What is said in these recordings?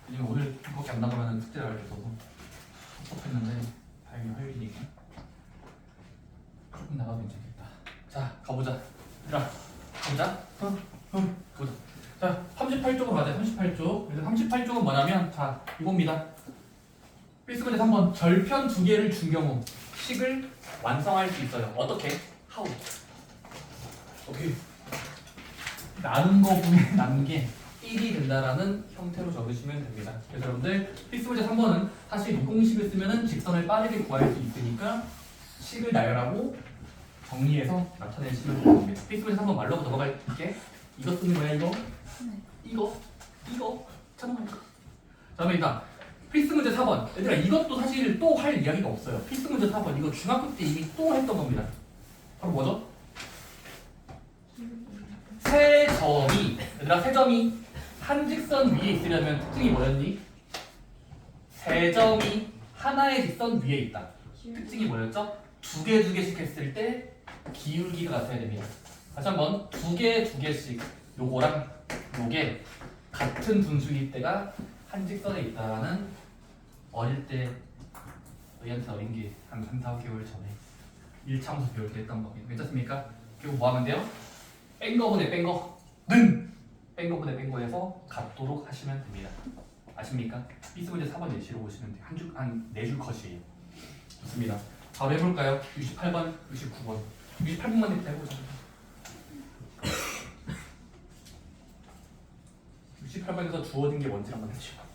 왜냐면 오늘 그렇게 안 나가면 숙제를 알게 돼서 섭섭했는데 다행히 화요일이니까 조금 나가도 괜찮겠다. 자, 가보자. 얘들아, 가보자. 보자. 자, 38쪽으로 가자. 38쪽. 그래서 38쪽은 뭐냐면, 자, 이겁니다. 필수 문제 3번. 절편 두 개를 준 경우 식을 완성할 수 있어요. 어떻게? How? 어떻게? 나눈 거 분의 나눈 게 1이 된다라는 형태로 적으시면 됩니다. 그래서 여러분들 필수 문제 3번은 사실 이 공식을 쓰면은 직선을 빠르게 구할 수 있으니까 식을 나열하고 정리해서 나타내시면 됩니다. 필수 문제 3번 말로 넘어갈게. 이거 쓰는 거야 이거? 이거 잠깐만 이거. 다음에 일단 필수 문제 4번. 얘들아 이것도 사실 또 할 이야기가 없어요. 필수 문제 4번 이거 중학교 때 이미 또 했던 겁니다. 바로 뭐죠? 세 점이 얘들아 세 점이 한 직선 위에 있으려면 특징이 뭐였니? 세 점이 하나의 직선 위에 있다. 특징이 뭐였죠? 두 개씩 했을 때 기울기가 같아야 됩니다. 다시 한번 두 개씩 요거랑 요게 같은 분수일 때가 한 직선에 있다라는 어릴 때 너희한테 어린 게 한 3, 4개월 전에 1차원에서 배울 때 했던 겁니다. 괜찮습니까? 그리고 뭐 하면 돼요? 뺀 거분의 뺀 거는 뺀 거분의 뺀 거에서 같도록 하시면 됩니다. 아십니까? 필수 문제 4번 예시로 보시면 돼요. 한 4줄 컷이에요. 좋습니다. 바로 해볼까요? 68번, 69번. 68번만 일단 해보자. 68번에서 주어진 게 뭔지 한번 해주시고.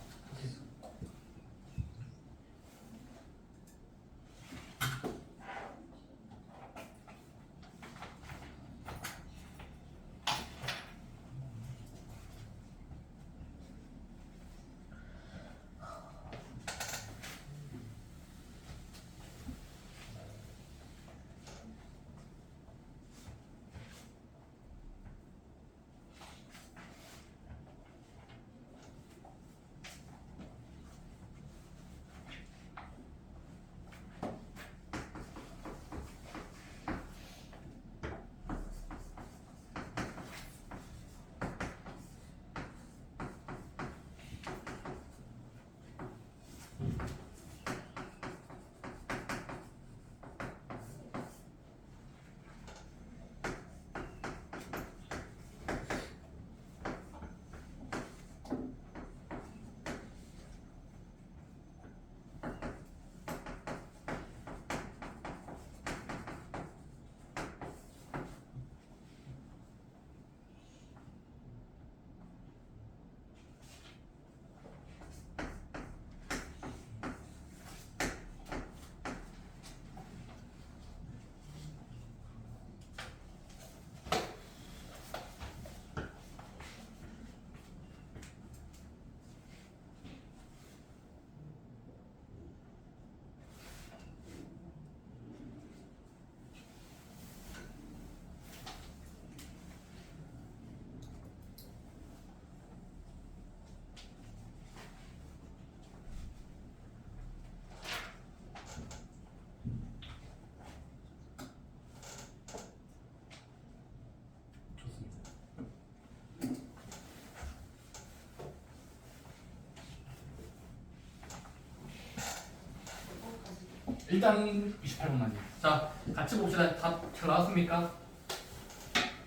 일단 28번만요. 자, 같이 봅시다. 다 나왔습니까?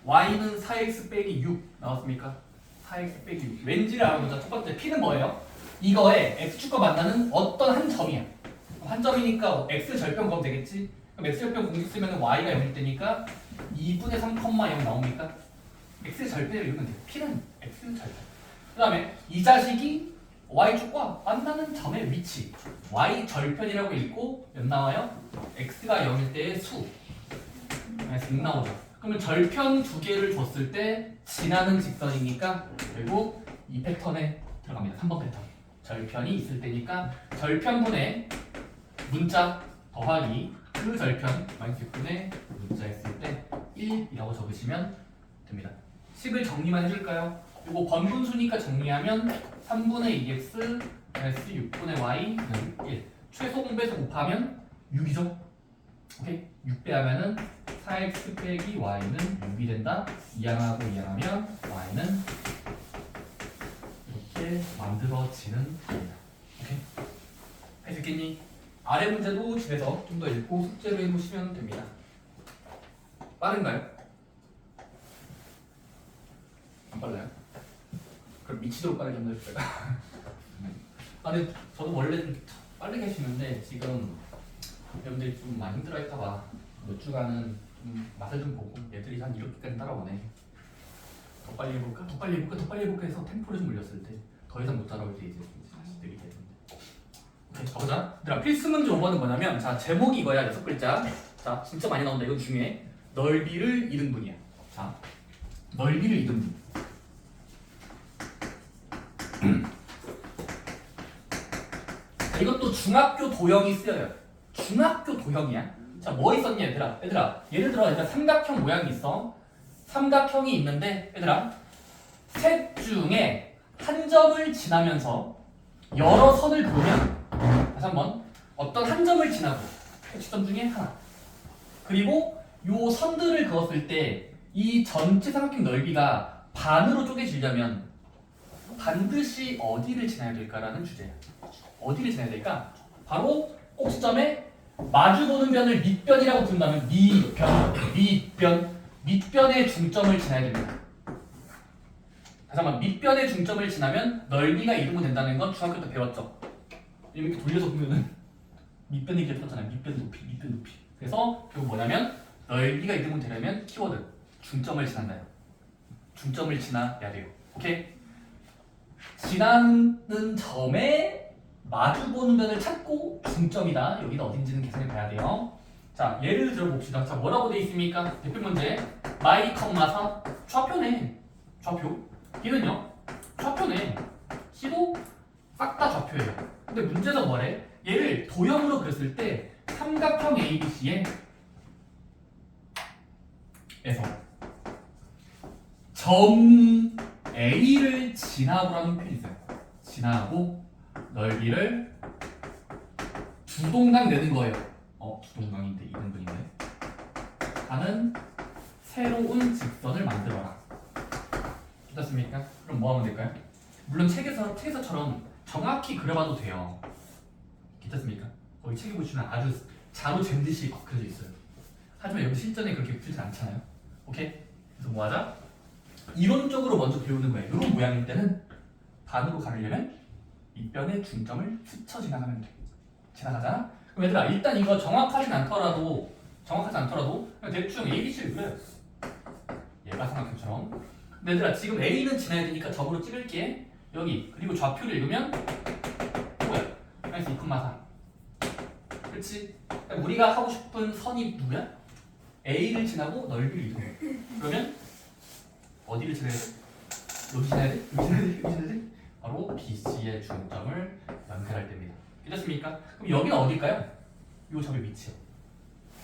y는 4x 빼기 6 나왔습니까? 4x 빼기 6. 왠지를 알아보자. 첫 번째 p는 뭐예요? 이거에 x축과 만나는 어떤 한 점이야. 한 점이니까 x 절편 그럼 되겠지? 그럼 x 절편 공식 쓰면 y가 0일 때니까 2분의 3,0 나옵니까? x 절편을 이루면 돼요. p는 x 절편. 그 다음에 이 자식이 y축과 만나는 점의 위치 y 절편이라고 읽고 몇 나와요? x가 0일 때의 수 그래서 6 나오죠. 그러면 절편 두 개를 줬을 때 지나는 직선이니까 결국 이 패턴에 들어갑니다. 3번 패턴. 절편이 있을 때니까 절편분의 문자 더하기 그 절편 마이너스 6분의 문자 있을 때 1이라고 적으시면 됩니다. 식을 정리만 해줄까요? 이거 번분수니까 정리하면 3분의 2x 마이너스 6분의 y 1 최소 공배수 곱하면 6이죠. 오케이? 6 빼하면은 4x 빼기 y는 6이 된다. 이항하고 이항하면 y는 이렇게 만들어지는 겁니다. 오케이? 할 수 있겠니? 아래 문제도 집에서 좀 더 읽고 숙제로 해보시면 됩니다. 빠른가요? 안 빨라요? 그럼 미치도록 빠르게 한번 해볼까요? 아, 근데 저도 원래 좀 빠르게 하시는데 지금 여러분들이 좀 많이 힘들어할까봐 몇 주간은 좀 맛을 좀 보고 얘들이 한 이렇게까지 따라오네. 더 빨리 해볼까? 더 빨리 해볼까? 더 빨리 해볼까 해서 템포를 좀 올렸을 때 더 이상 못 따라올 때 이제 느리게 되는데. 오케이, 가보자. 얘들아, 필수 문제 5번은 뭐냐면 자, 제목이 이거야. 6글자. 자, 진짜 많이 나온다. 이건 중요해. 넓이를 2등분이야. 자, 넓이를 2등분. 이것도 중학교 도형이 쓰여요. 중학교 도형이야. 자, 뭐 있었니 얘들아? 예를 들어 얘들아 삼각형 모양이 있어. 삼각형이 있는데 얘들아 셋 중에 한 점을 지나면서 여러 선을 그으면 다시 한번 어떤 한 점을 지나고 지점 중에 하나 그리고 요 선들을 그었을 때 이 전체 삼각형 넓이가 반으로 쪼개지려면 반드시 어디를 지나야 될까라는 주제야. 어디를 지나야 될까? 바로 꼭지점에 마주보는 변을 밑변이라고 부른다면 밑변의 중점을 지나야 됩니다. 다시 한번 밑변의 중점을 지나면 넓이가 2등분 된다는 건 중학교 때 배웠죠. 이렇게 돌려서 보면은 밑변 얘기를 풀었잖아요. 밑변 높이. 그래서 결국 뭐냐면 넓이가 2등분 되려면 키워드 중점을 지난다요. 중점을 지나야 돼요. 오케이? 지나는 점에 마주보는 변을 찾고 중점이다. 여기는 어딘지는 계산해 봐야 돼요. 자, 예를 들어 봅시다. 자, 뭐라고 돼 있습니까? 대표 문제. 마이, 4 좌표네. 좌표. B는요? 좌표네. C도 싹 다 좌표예요. 근데 문제가 뭐래? 얘를 도형으로 그렸을 때 삼각형 ABC에 에서 점 A를 지나고라는 표현이 있어요. 지나고 넓이를 두 동강 내는 거예요. 두 동강인데 2등분인데 하는 새로운 직선을 만들어라. 됐습니까? 그럼 뭐 하면 될까요? 물론 책에서처럼 정확히 그려봐도 돼요. 괜찮습니까? 거기 책에 보시면 아주 자로 잰 듯이 그려져 있어요. 하지만 여기 실전에 그렇게 풀지 않잖아요. 오케이? 그래서 뭐 하자? 이론적으로 먼저 배우는 거예요. 이런 모양일 때는 반으로 가르려면 밑변의 중점을 스쳐 지나가면 돼. 지나가잖아? 그럼 얘들아 일단 이거 정확하지 않더라도 그냥 대충 ABC를 그려요. 얘가 삼각형처럼. 근데 얘들아 지금 A는 지나야 되니까 적으로 찍을게. 여기 그리고 좌표를 읽으면 뭐야? 마이너스 2,4. 그렇지? 우리가 하고 싶은 선이 누구야? A를 지나고 넓이를 이동해. 그러면 어디를 지나야 돼? 여기 지나야 돼? 여기 지나야 돼? 여기 지나야 돼? 바로 BC의 중점을 연결할 때입니다. 괜찮습니까? 그럼 여기는 어딜까요? 이 점의 위치요.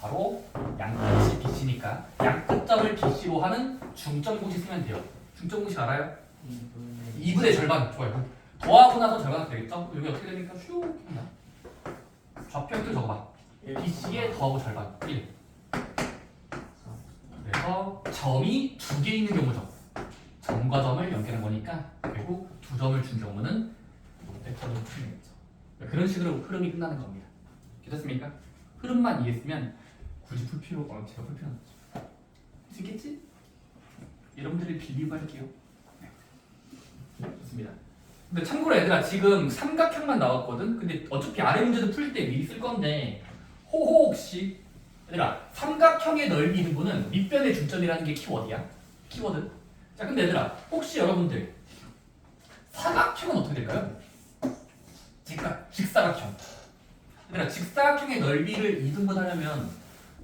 바로 양끝이 BC니까 양끝점을 BC로 하는 중점 공식 쓰면 돼요. 중점 공식 알아요? 2분의 절반. 좋아요. 더하고 나서 절반은 되겠죠? 여기 어떻게 됩니까? 슉 합니다. 좌표 형태 적어봐. BC의 더하고 절반 1. 그래서 점이 두 개 있는 경우죠. 점과 점을 연결한 거니까 결국 두 점을 준 경우는 롯데처럼 풀리겠죠. 그런 식으로 흐름이 끝나는 겁니다. 됐습니까? 흐름만 이해했으면 굳이 풀 필요가 제가 풀 필요는 없죠. 할 수 있겠지? 여러분들이 빌리브 할게요. 네. 좋습니다. 근데 참고로 얘들아 지금 삼각형만 나왔거든? 근데 어차피 아래 문제도 풀 때 미리 쓸 건데 혹시 얘들아 삼각형의 넓이 등분은 밑변의 중점이라는 게 키워드야. 키워드. 자 근데 얘들아 혹시 여러분들 사각형은 어떻게 될까요? 직사각형. 얘들아 직사각형의 넓이를 2등분 하려면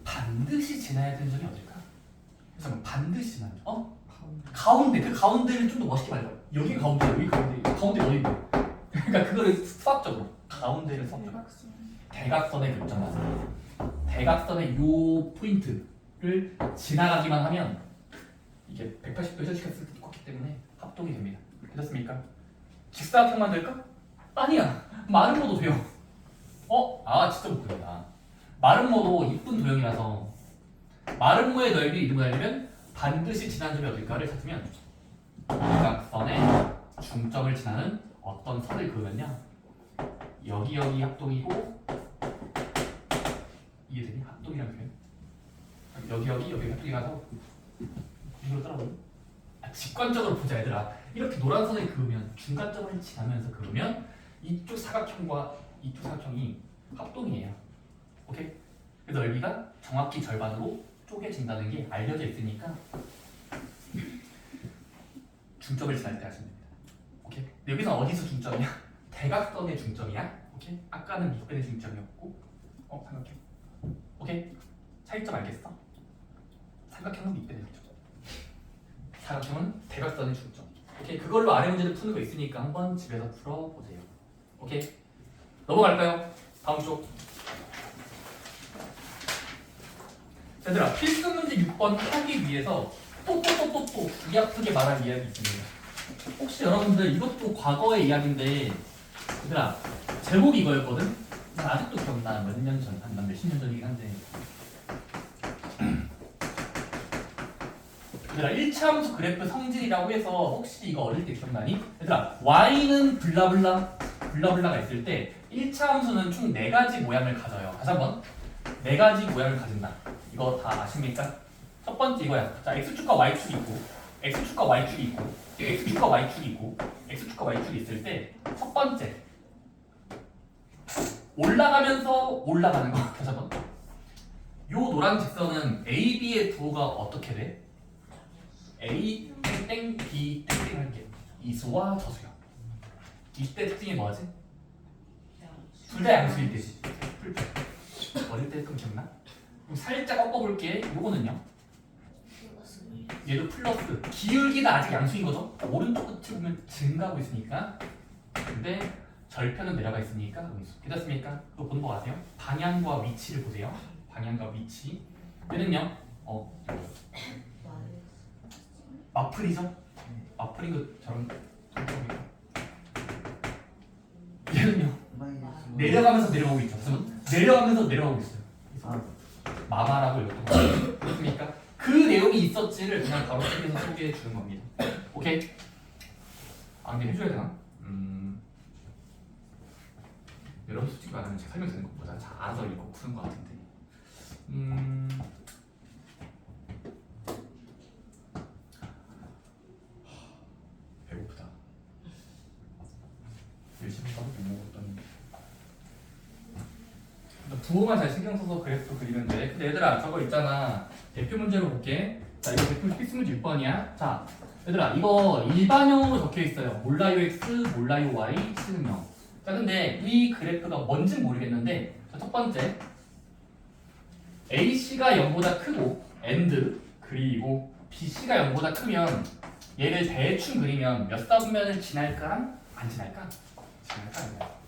반드시 지나야 되는 점이 어딜까? 그래서 반드시 지나야 돼. 가운데. 그 가운데를 좀 더 멋있게 말해봐. 여기 가운데, 여기 가운데. 가운데 어딘데? 그러니까 그거를 수학적으로 가운데를 수학적으로 대각선의 교점 맞아요. 대각선의 요 포인트를 지나가기만 하면 이게 180도 회전시켰을 때 똑같기 때문에 합동이 됩니다. 됐습니까? 직사각형만 될까? 아니야. 마름모도 돼요. 진짜 못 그린다. 마름모도 이쁜 도형이라서 마름모의 넓이 이동을 하려면 반드시 지난 점이 어딜까를 찾으면 대각선의 중점을 지나는 어떤 선을 그으면요. 여기 합동이고 이해되니? 합동이라는 표현. 여기 합동이 가서 이걸 따라오는. 직관적으로 보자 얘들아. 이렇게 노란 선을 그으면 중간점을 지나면서 그으면 이쪽 사각형과 이쪽 사각형이 합동이에요. 오케이? 그래서 넓이가 정확히 절반으로 쪼개진다는 게 알려져 있으니까 중점을 지날 때 하시면 됩니다. 오케이? 근데 여기서 어디서 중점이야? 대각선의 중점이야. 오케이? 아까는 밑변의 중점이었고, 삼각형. 오케이? 차이점 알겠어? 삼각형은 밑변의 중점. 사각형은 대각선의 중점. 오케이? 그걸로 아래 문제를 푸는 거 있으니까 한번 집에서 풀어보세요. 오케이? 넘어갈까요? 다음 쪽. 얘들아, 필수 문제 6번 하기 위해서 또 귀 아프게 말할 이야기 있습니다. 혹시 여러분들 이것도 과거의 이야기인데 얘들아, 제목이 이거였거든? 난 아직도 기억나. 몇 년 전, 한 몇십 년 전이긴 한데 얘들아, 1차 함수 그래프 성질이라고 해서 혹시 이거 어릴 때 기억나니? 얘들아, y는 블라블라가 있을 때 1차 함수는 총 4가지 모양을 가져요. 다시 한번 4가지 모양을 가진다. 이거 다 아십니까? 첫 번째 이거야. 자, x축과 y축이 있고 x축과 y축이 있고 x축과 y축이 있고 x축과 y축이 있을 때 첫 번째 올라가면서 올라가는 거. 다시 한번. 요 노란 직선은 A, B의 부호가 어떻게 돼? A 땡땡 B 땡땡 할게. 이수와 저수야. 이때 특징이 뭐지? 둘 다 양수일 때지. 풀패. 어릴 때 좀 기억나? 그럼 살짝 꺾어볼게. 요거는요. 얘도 플러스. 기울기가 아직 양수인 거죠? 오른쪽 끝을 보면 증가하고 있으니까. 근데 절편은 내려가 있으니까 음수. 괜찮습니까? 그거 보는 거 아세요? 방향과 위치를 보세요. 방향과 위치. 얘는요. 마플이죠? 마플인 것처럼. 얘는요. 내려가면서 내려오고 있죠. 내려가면서 내려오고 있어요. 마마라고 이렇게 그렇습니까? 그 내용이 있었지를 그냥 바로 책에서 소개해 주는 겁니다. 오케이? 아 근데 해줘야 되나? 여러분 솔직히 말하면 제가 설명드리는 것보다 잘 알아서 읽고 푸는 것 같은데. 배고프다. 열심히 하고 못 먹었더니. 부호만 잘 신경 써서 그래프 그리면 돼. 근데 얘들아 저거 있잖아. 대표 문제로 볼게. 자 이거 대표 필수 문제 6번이야. 자 얘들아 이거 일반형으로 적혀 있어요. 몰라요 x, 몰라요 y, 치는 0. 자 근데 이 그래프가 뭔진 모르겠는데 자, 첫 번째 AC가 0보다 크고 AND 그리고 BC가 0보다 크면 얘를 대충 그리면 몇 사분면을 지날까? 안 지날까? 지날까? 안 지날까?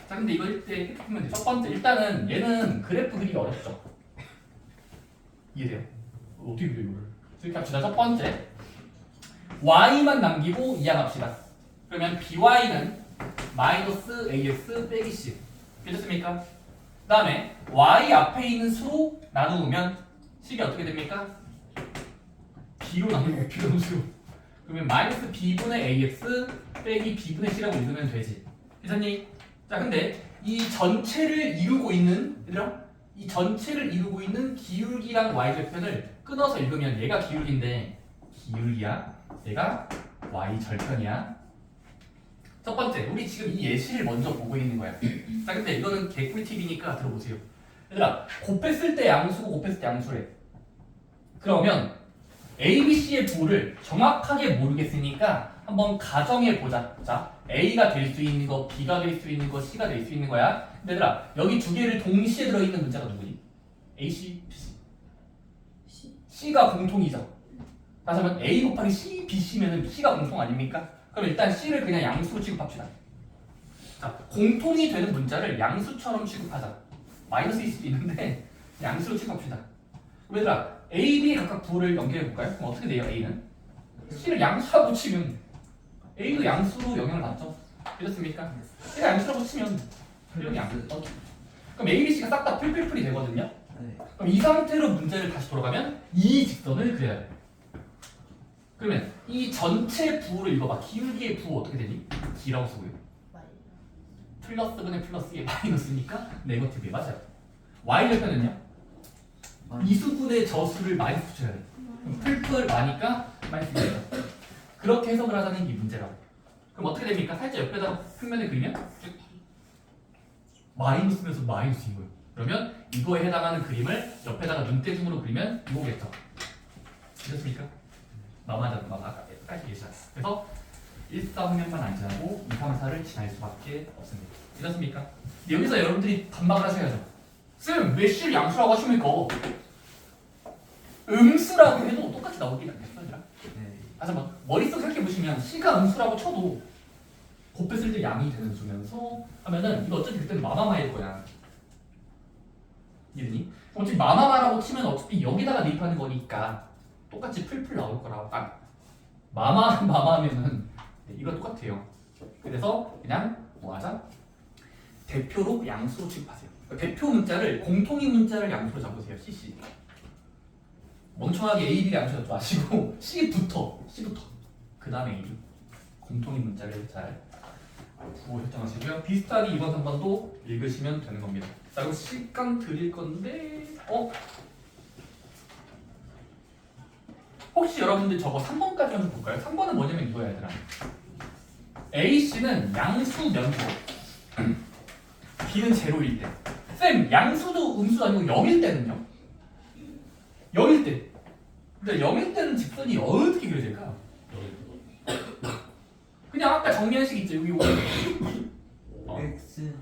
자 근데 이걸 때 이렇게 보면 돼. 첫 번째 일단은 얘는 그래프 그리기 어렵죠. 이해돼요? 어떻게 그려 이거를? 이렇게 합시다. 첫 번째 y만 남기고 이항합시다. 그러면 by는 마이너스 ax 빼기 c. 괜찮습니까? 그 다음에 y 앞에 있는 수로 나누면 식이 어떻게 됩니까? b로 나누고 b로 수로. 그러면 마이너스 b분의 ax 빼기 b분의 c라고 읽으면 되지. 괜찮니? 자 근데 이 전체를 이루고 있는 얘들아 이 전체를 이루고 있는 기울기랑 y절편을 끊어서 읽으면 얘가 기울기인데 기울기야 얘가 y절편이야. 첫 번째 우리 지금 이 예시를 먼저 보고 있는 거야. 자 근데 이거는 개꿀팁이니까 들어보세요. 얘들아 곱했을 때 양수고 곱했을 때 양수래. 그러면 A, B, C의 부를 정확하게 모르겠으니까 한번 가정해보자. 자 A가 될 수 있는 거, B가 될 수 있는 거, C가 될 수 있는 거야. 근데 얘들아 여기 두 개를 동시에 들어있는 문자가 누구니? A, C, B, C. C가 공통이죠. 다시 한번 A 곱하기 C, B, C면은 C가 공통 아닙니까? 그럼 일단 C를 그냥 양수로 취급합시다. 자, 공통이 되는 문자를 양수처럼 취급하자. 마이너스일 수도 있는데 양수로 취급합시다. 얘들아 A, B 각각 부호를 연결해볼까요? 그럼 어떻게 돼요? A는? C를 양수라고 치면 A도 양수로 영향을 받죠. 이렇습니까? C가 양수라고 치면 이런 양수. 그럼 A, B, C가 싹 다 풀풀풀이 되거든요. 그럼 이 상태로 문제를 다시 돌아가면 이 직선을 그려야 돼. 그러면 이 전체 부호를 읽어봐. 기울기의 부호 어떻게 되니? D라고 쓰고요. 플러스 분의 플러스 에 마이너스니까 네거티브에 맞아요. Y 옆에는요? 이수분의 저수를 마이너스 붙여야 돼. 그럼 풀풀 마니까 마이너스 돼요. 그렇게 해석을 하자는 게 문제라고. 그럼 어떻게 됩니까? 살짝 옆에다가 평면을 그리면 마이너스면서 마이너스인 거예요. 그러면 이거에 해당하는 그림을 옆에다가 눈대중으로 그리면 이거겠죠. 이렇습니까? 아까 얘기했잖아. 그래서 1, 4 방향만 안 지나고 2, 3, 4를 지날 수밖에 없습니다. 이렇습니까? 여기서 여러분들이 반박을 하셔야죠. 쌤, 왜 C를 양수라고 하십니까? 음수라고 해도 똑같이 나오긴 하겠어요. 잠깐만, 머릿속 생각해보시면 C가 음수라고 쳐도 곱했을 때 양이 되는 수면서 하면은 이거 어차피 그때는 마마마일 거야. 이해되니? 어차피 마마마라고 치면 어차피 여기다가 대입하는 거니까 똑같이 풀풀 나올 거라고. 마마하면은 이거 똑같아요. 그래서 그냥 뭐 하자? 대표로 양수로 취급하세요. 그러니까 대표 문자를 공통인 문자를 양수로 잡으세요. CC. 멍청하게 A, B를 양수로 잡지 마시고 C부터 그 다음에 A, B. 공통인 문자를 잘 부호 설정하시고요. 비슷하게 2번, 3번도 읽으시면 되는 겁니다. 자, 그럼 실강 드릴 건데 혹시 여러분들 저거 3번까지 한번 볼까요? 3번은 뭐냐면 이거야 얘들아. AC는 양수 면소 B는 제로일 때. 쌤, 양수도 음수도 아니고 0일 때는요? 0일 때. 근데 0일 때는 직선이 어떻게 그려질까? 그냥 아까 정리한 식 있죠? 여기 X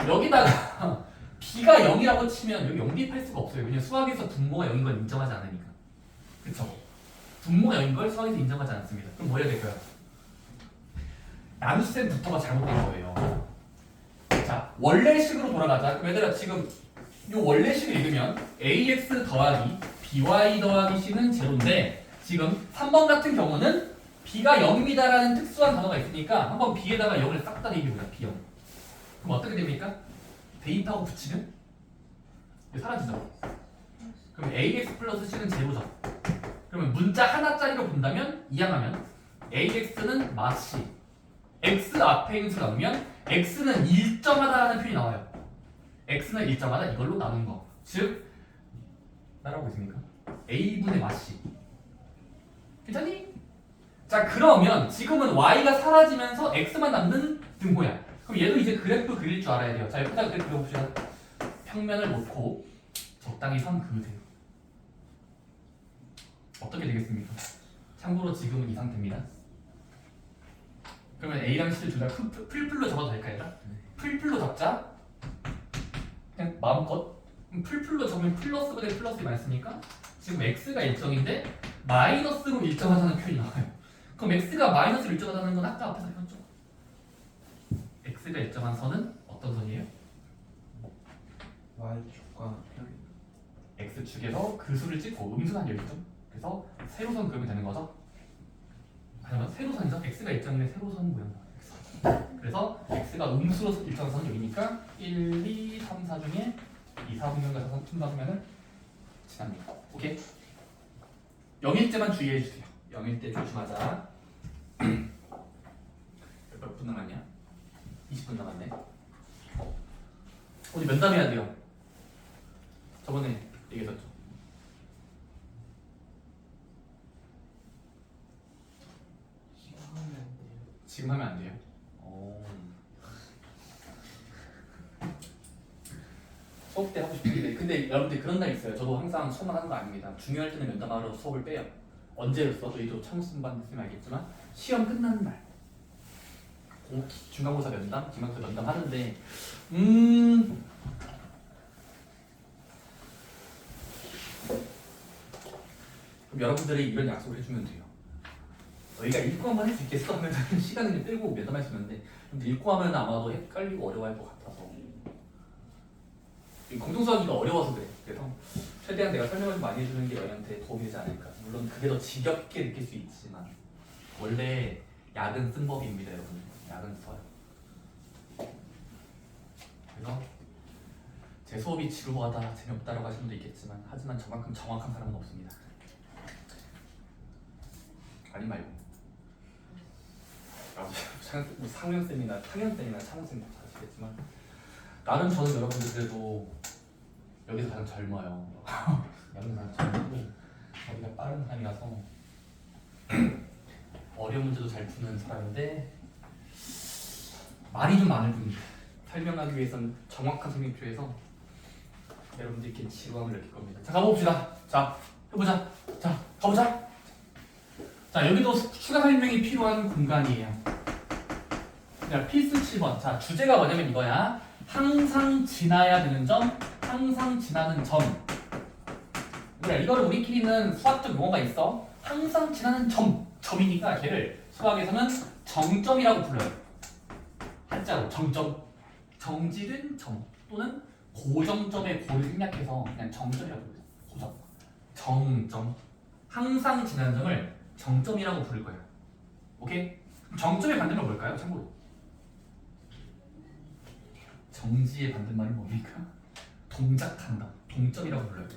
여기다가 B가 0이라고 치면 여기 0 대입할 수가 없어요. 왜냐면 수학에서 분모가 0인 걸 인정하지 않으니까. 그쵸? 분모가 0인 걸 수학에서 인정하지 않습니다. 그럼 뭐 해야 될까요? 나눗셈부터가 잘못된 거예요. 자, 원래식으로 돌아가자. 그럼 얘들아 지금 이 원래식을 읽으면 ax 더하기 by 더하기 c는 제로인데 지금 3번 같은 경우는 b가 0입니다라는 특수한 단어가 있으니까 한번 b에다가 0을 싹 다 대입해보자. b0. 그럼 어떻게 됩니까? 대입하고 붙이면 사라지죠. 그럼 ax 플러스 c는 제로죠. 그러면 문자 하나짜리로 본다면 이항하면 ax는 마치 x 앞에 있는 수를 나누면 x는 일정하다라는 표현이 나와요. x는 일정하다 이걸로 나눈 거. 즉 따라오고 있습니까? a분의 마씨. 괜찮니? 자, 그러면 지금은 y가 사라지면서 x만 남는 등호야. 그럼 얘도 이제 그래프 그릴 줄 알아야 돼요. 자, 옆에다 그래프 그려봅시다. 평면을 놓고 적당히 선 그으세요. 어떻게 되겠습니까? 참고로 지금은 이 상태입니다. 그러면 A랑 C를 둘 다 풀풀로 적어도 될까요? 풀풀로 적자. 그냥 마음껏. 그럼 풀풀로 적으면 플러스 분의 플러스가 많으니까 지금 X가 일정인데 마이너스로 일정하다는 표현이 나와요. 그럼 X가 마이너스로 일정하다는 건 아까 앞에서 배웠죠? X가 일정한 선은 어떤 선이에요? Y축과 X축에서 그 수를 찍고 음수한 여기죠? 그래서 세로선 그으면 되는 거죠? 아니면 세로선이죠? X가 일정인데 세로선 모양. 그래서 X가 음수로 일정한 선은 여기니까 1, 2, 3, 4 중에 2, 4 분면과 3 분면은 지납니다. 오케이? 0일 때만 주의해 주세요. 0일 때 조심하자. 몇 분 남았냐? 20분 남았네. 오늘 면담 해야 돼요. 저번에 얘기했었죠. 지금 하면 안 돼요. 수업 때 하고 싶은데 근데 여러분들 그런 날 있어요. 저도 항상 수업만 하는 거 아닙니다. 중요할 때는 면담하러 수업을 빼요. 언제였어? 저희도 청순반 됐으면 알겠지만 시험 끝나는 날 중간고사 면담, 기말고사 면담 하는데 그럼 여러분들이 이런 약속을 해주면 돼요. 너희가 읽고 한번 할 수 있겠어? 하면 시간을 빼고 면담할 수 있는데 근데 읽고 하면 아마도 헷갈리고 어려워할 것 같아서 공동수학이가 어려워서 그래. 그래서 최대한 내가 설명을 좀 많이 해주는 게 너희한테 도움이 되지 않을까. 물론 그게 더 지겹게 느낄 수 있지만 원래 약은 쓴 법입니다, 여러분. 약은 써요. 그래서 제 수업이 지루하다, 재미없다라고 하시는 분도 있겠지만 하지만 저만큼 정확한 사람은 없습니다. 아니 말고. 상현쌤이나 창현쌤이나 창훈쌤 다 아시겠지만 나는 저는 여러분들 그래도 여기서 가장 젊어요. 여기서 가장 젊고 머리가 빠른 사람이라서 어려운 문제도 잘 푸는 사람인데 말이 좀 많을 뿐입니다. 설명하기 위해서는 정확한 설명이 필요해서 여러분들께 지루함을 느낄 겁니다. 자, 가봅시다. 자, 해보자. 자, 가보자. 자, 여기도 추가 설명이 필요한 공간이에요. 자, 필수 7번. 자, 주제가 뭐냐면 이거야. 항상 지나야 되는 점, 항상 지나는 점. 그래, 이거를 우리끼리는 수학적 용어가 있어. 항상 지나는 점이니까 걔를 수학에서는 정점이라고 불러요. 한자로 정점. 정지된 점 또는 고정점의 고를 생략해서 그냥 정점이라고 불러요. 고정. 정점. 항상 지나는 점을 정점이라고 부를 거예요. 오케이? 정점의 반대말은 뭘까요? 참고로. 정지의 반대말은 뭡니까? 동작한다. 동점이라고 불러요.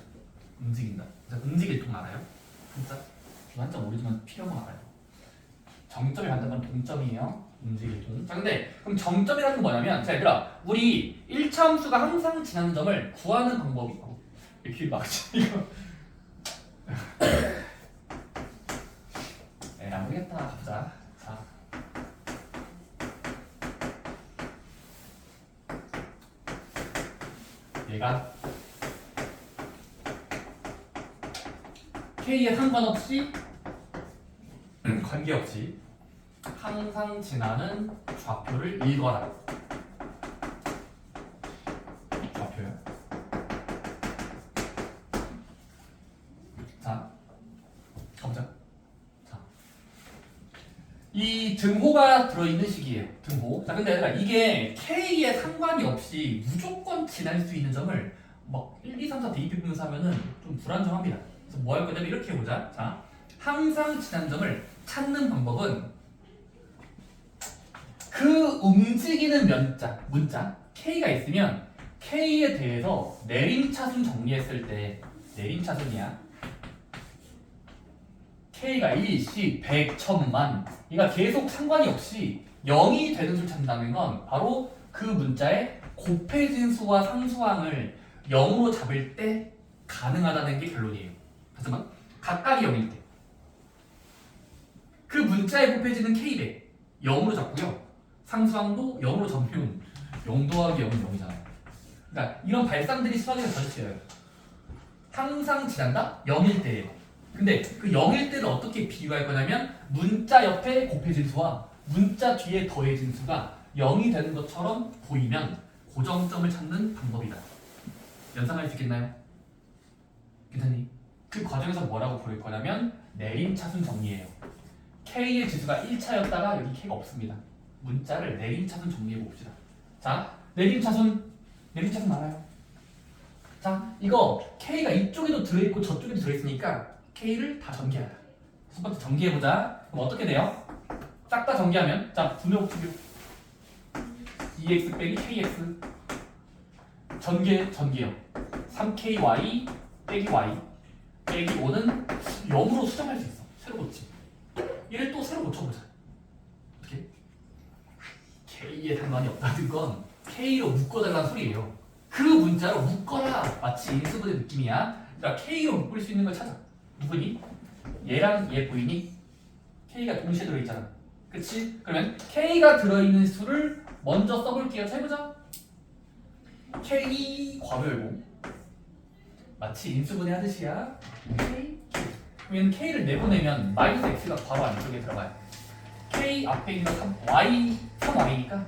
움직인다. 자, 움직일 동 알아요? 동작? 저 한자 모르지만 필요한 건 알아요. 정점의 반대말은 동점이에요. 움직일 동. 자, 근데 그럼 정점이라는 건 뭐냐면, 자, 얘들아, 우리 1차 함수가 항상 지나는 점을 구하는 방법이 이렇게 막지 이거. 네, 안 모르겠다. 가보자. 자. 얘가 K에 상관없이 관계없이 항상 지나는 좌표를 읽어라. 좌표요. 자, 가보자. 자, 이 등호가 들어있는 식이에요. 등호. 자, 근데 얘들아, 이게 K에 상관이 없이 무조건 지날 수 있는 점을 막 1, 2, 3, 4 대입해 보면서 하면은 좀 불안정합니다. 그래서 뭐 할 거냐면 이렇게 해보자. 자, 항상 지난 점을 찾는 방법은 그 움직이는 문자 K가 있으면 K에 대해서 내림차순 정리했을 때 내림차순이야. K가 1, 10, 100, 1000만 얘가 계속 상관이 없이 0이 되는 수를 찾는다는 건 바로 그 문자의 곱해진 수와 상수항을 0으로 잡을 때 가능하다는 게 결론이에요. 하지만 각각이 0일 때 그 문자의 곱해지는 K배 0으로 잡고요. 상수항도 0으로 잡으면 0 더하기 0은 0이잖아요. 그러니까 이런 발상들이 수학에서 자주 쓰여요. 항상 지난다? 0일 때예요. 근데 그 0일 때를 어떻게 비유할 거냐면 문자 옆에 곱해진 수와 문자 뒤에 더해진 수가 0이 되는 것처럼 보이면 고정점을 찾는 방법이다. 연상할 수 있겠나요? 괜찮니? 그 과정에서 뭐라고 부를 거냐면 내림차순 정리예요. K의 지수가 1차였다가 여기 K가 없습니다. 문자를 내림차순 정리해 봅시다. 자, 내림차순 알아요? 자, 이거 K가 이쪽에도 들어있고 저쪽에도 들어있으니까 K를 다 전개하자. 첫 번째 전개해보자. 그럼 어떻게 돼요? 싹 다 전개하면 자, 분모법칙이요. 2x 빼기 kx 전개요. 3ky 빼기 y 빼기 5는 0으로 수정할 수 있어. 새로 고치. 얘를 또 새로 고쳐보자. 어떻게? K에 상관이 없다는 건 K로 묶어달라는 소리예요. 그 문자로 묶어라. 마치 인수분해 느낌이야. 자, K로 묶을 수 있는 걸 찾아. 누구니? 얘랑 얘 보이니? K가 동시에 들어있잖아. 그치? 그러면 K가 들어있는 수를 먼저 써볼게요. 자, 해보자. K 괄호 열고 마치 인수분해 하듯이야. K 그러면 K를 내보내면 마이너스 X가 바로 안쪽에 들어가요. K 앞에 있는 3Y니까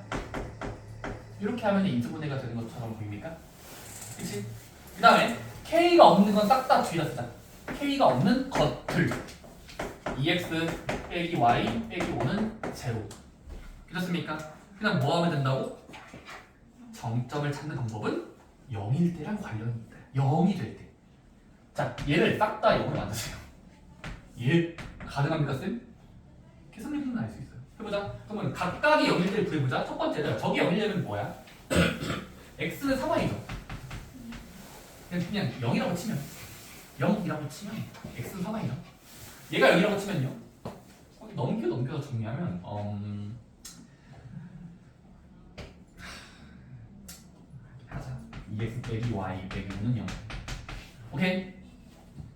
이렇게 하면 인수분해가 되는 것처럼 보입니까? 그치? 그 다음에 K가 없는 건 싹 다 뒤에다 쓰자. K가 없는 것들 2x 빼기 y 빼기 5는 제로. 그렇습니까? 그냥 뭐 하면 된다고? 정점을 찾는 방법은 0일 때랑 관련이 있다. 0이 될 때. 자, 얘를 싹 다 0으로 만드세요. 얘 가능합니까, 쌤? 계산해보면 알 수 있어요. 해보자. 그러면 각각이 0일 때를 구해보자. 첫 번째는 저기 0이려면 뭐야? x는 3y죠. 그냥 0이라고 치면 0이라고 치면 x는 3y죠. 얘가 0이라고 치면요. 넘겨서 정리하면 하자. 2x 빼기 y 빼기 5는 0. 오케이?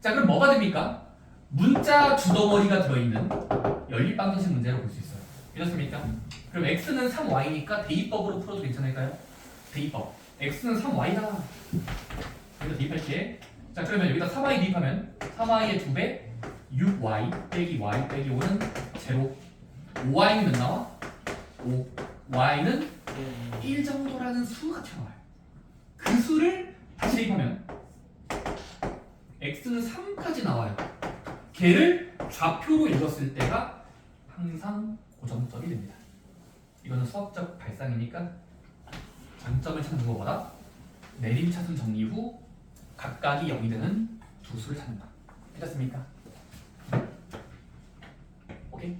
자, 그럼 뭐가 됩니까? 문자 주덩어리가 들어있는 연립방정식 문제로 볼 수 있어요. 이렇습니까? 그럼 x는 3y니까 대입법으로 풀어도 괜찮을까요? 대입법. x는 3y다. 여기다 대입할게. 자, 그러면 여기다 3y 대입하면 3y의 2배 6y 빼기 y 빼기 5는 0. 5y는 몇 나와? 5. y는 1 정도라는 수가 튀어나와요. 그 수를 다시 대입하면 x는 3까지 나와요. 걔를 좌표로 읽었을 때가 항상 고정점이 됩니다. 이거는 수학적 발상이니까 장점을 찾는 것보다 내림차순 정리 후 각각이 0이 되는 두 수를 찾는다. 괜찮습니까? 오케이?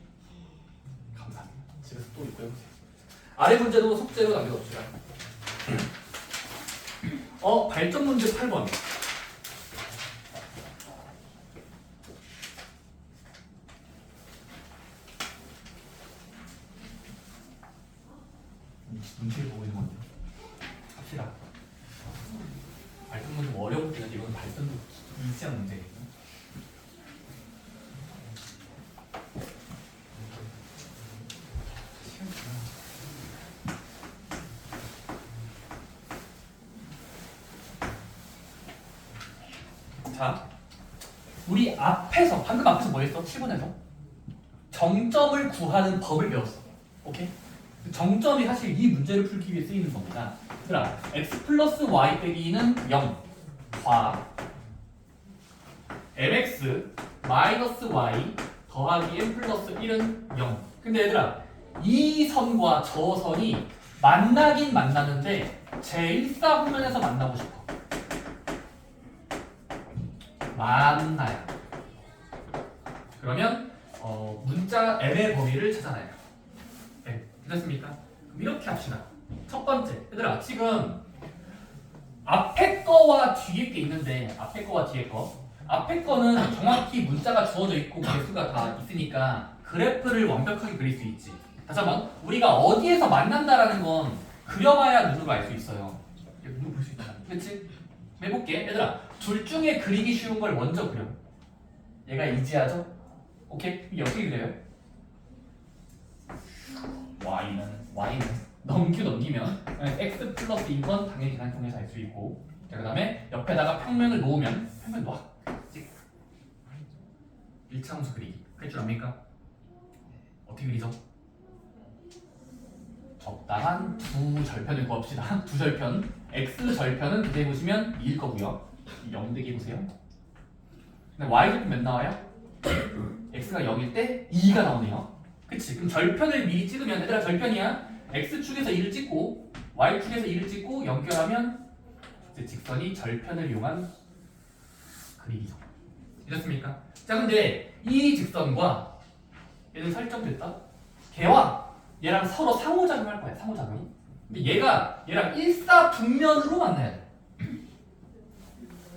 감사합니다. 집에서 또 읽고 해보세요. 아래 문제도 숙제로 남겨놓읍시다. 발전 문제 8번. 눈치를 보고 있는 건데 합시다. 발전 문제 뭐 어려운 문제인데 이건 발전도 이지한 문제거든요. 자, 우리 방금 앞에서 뭐 했어? 7번에서 정점을 구하는 법을 배웠어. 오케이? 정점이 사실 이 문제를 풀기 위해 쓰이는 겁니다. 얘들아, x 플러스 y 빼기는 0 과 mx 마이너스 y 더하기 m 플러스 1은 0. 근데 얘들아, 이 선과 저 선이 만나긴 만나는데 제1사분면에서 만나고 싶어. 만나요. 그러면 문자 m의 범위를 찾아내요. 네, 됐습니까? 그럼 이렇게 합시다. 첫 번째, 얘들아 지금 앞에 거와 뒤에 게 있는데 앞에 거와 뒤에 거. 앞에 거는 정확히 문자가 주어져 있고 개수가 다 있으니까 그래프를 완벽하게 그릴 수 있지. 다시 한번, 우리가 어디에서 만난다라는 건 그려봐야 눈으로 알 수 있어요. 눈으로 볼 수 있잖아. 그치? 해볼게. 얘들아, 둘 중에 그리기 쉬운 걸 먼저 그려. 얘가 이지하죠? 오케이? 어떻게 그려요? y는 넘기면 x 플러스인 건 당연히 계산통해서 알 수 있고, 자, 그 다음에 옆에다가 평면을 놓으면 평면 놓아. 일차함수 그리기. 그럴 줄 압니까? 어떻게 그리죠? 적당한 두 절편을 구합시다. 두 절편. x 절편은 기대해 보시면 2일 거고요. 0 되게 해보세요. 근데 y 절편 몇 나와요? x가 0일 때 2가 나오네요. 그치? 그럼 절편을 미리 찍으면, 얘들아 절편이야. x축에서 2를 찍고 y축에서 2를 찍고 연결하면 이제 직선이 절편을 이용한 그리기죠. 이렇습니까? 자, 근데 이 직선과 얘는 설정됐다. 걔와 얘랑 서로 상호작용할 거야. 상호작용. 근데 얘가 얘랑 일사분면으로 만나야 돼.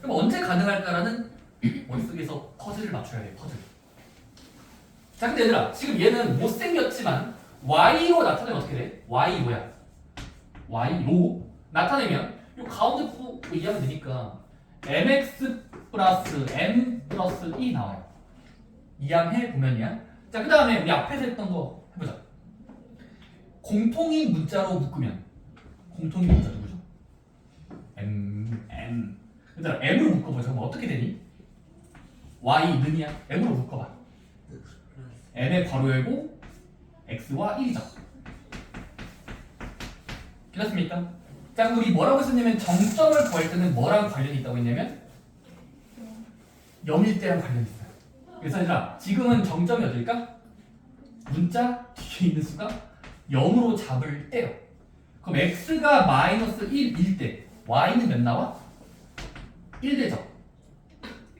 그럼 언제 가능할까라는 머릿속에서 퍼즐을 맞춰야 돼. 퍼즐. 자, 근데 얘들아 지금 얘는 못생겼지만 y로 나타내면 어떻게 돼? y 뭐야? y로 나타내면 이 가운데 부분 이해하면 되니까 mx 플러스 m 플러스 2 나와요. 이항해 보면이야. 자, 그 다음에 우리 앞에서 했던 거 해보자. 공통인 문자로 묶으면 공통인 문자 누구죠? m. 얘들아 m으로 묶어보자. 그럼 어떻게 되니? y는이야. m으로 묶어봐. m의 괄호 열고 x와 1이죠. 괜찮습니까? 자, 우리 뭐라고 했었냐면 정점을 구할 때는 뭐랑 관련이 있다고 했냐면 0일 때랑 관련이 있어요. 그래서 얘들아 지금은 정점이 어딜까? 문자 뒤에 있는 수가 0으로 잡을 때요. 그럼 x가 마이너스 1일 때 y는 몇 나와? 1 되죠.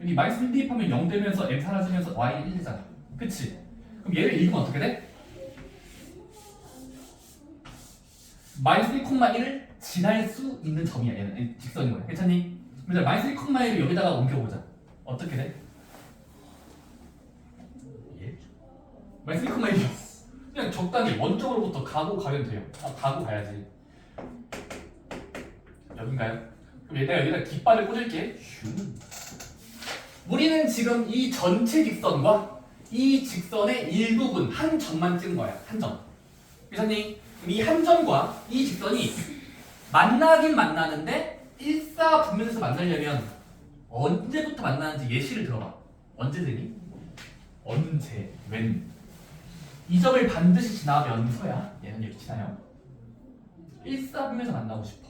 여기 마이너스 1 대입하면 0 되면서 m 사라지면서 y는 1 되잖아. 그치? 그럼 얘를 읽으면 어떻게 돼? 마이너스 1,1을 지날 수 있는 점이야. 얘는 직선인 거야. 괜찮니? 그래서 마이너스 1,1을 여기다가 옮겨보자. 어떻게 돼? 예? 3,2요. 그냥 적당히 원점으로부터 가고 가면 돼요. 가고 가야지. 여긴가요? 그럼 내가 여기다 깃발을 꽂을게. 우리는 지금 이 전체 직선과 이 직선의 일부분 한 점만 찍은 거야. 한 점. 교사님, 이 한 점과 이 직선이 만나긴 만나는데 일사분면에서 만나려면 언제부터 만나는지 예시를 들어봐. 언제 되니? 언제? 웬? 이 점을 반드시 지나면서야 얘는 이렇게 지나요. 일사분면에서 만나고 싶어.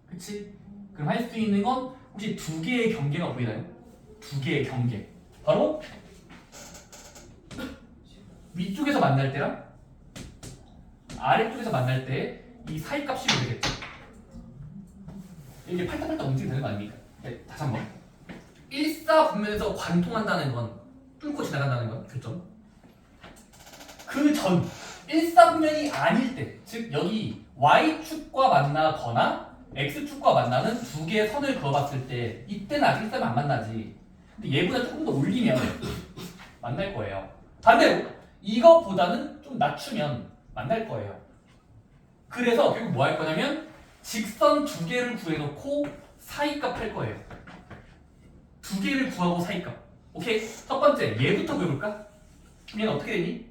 그치? 그럼 할 수 있는 건 혹시 두 개의 경계가 보이나요? 두 개의 경계. 바로 위쪽에서 만날 때랑 아래쪽에서 만날 때 이 사이 값이 되겠죠. 이게 팔딱팔딱 움직이는 거 아닙니까? 네, 다시 한번. 일사분면에서 관통한다는 건 뚫고 지나간다는 건 교점. 그 전 일사분면이 아닐 때, 즉 여기 y축과 만나거나 x축과 만나는 두 개의 선을 그어봤을 때 이때는 아직 일사면 안 만나지. 근데 얘보다 조금 더 올리면 만날 거예요. 반대로 이거보다는 좀 낮추면 만날 거예요. 그래서 결국 뭐 할 거냐면 직선 두 개를 구해놓고 사이값 할 거예요. 두 개를 구하고 사이값. 오케이? 첫 번째 얘부터 구해볼까? 그럼 얘는 어떻게 되니?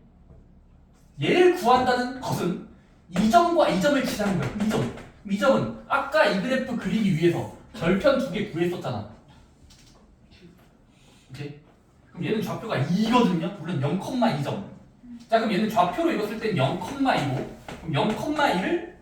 얘를 구한다는 것은 이 점과 이 점을 지나는 거야. 이 점. 이 점은 아까 이 그래프 그리기 위해서 절편 두 개 구했었잖아. 오케이? 그럼 얘는 좌표가 2거든요. 물론 0,2점. 자, 그럼 얘는 좌표로 읽었을 땐 0,2고 그럼 0,2를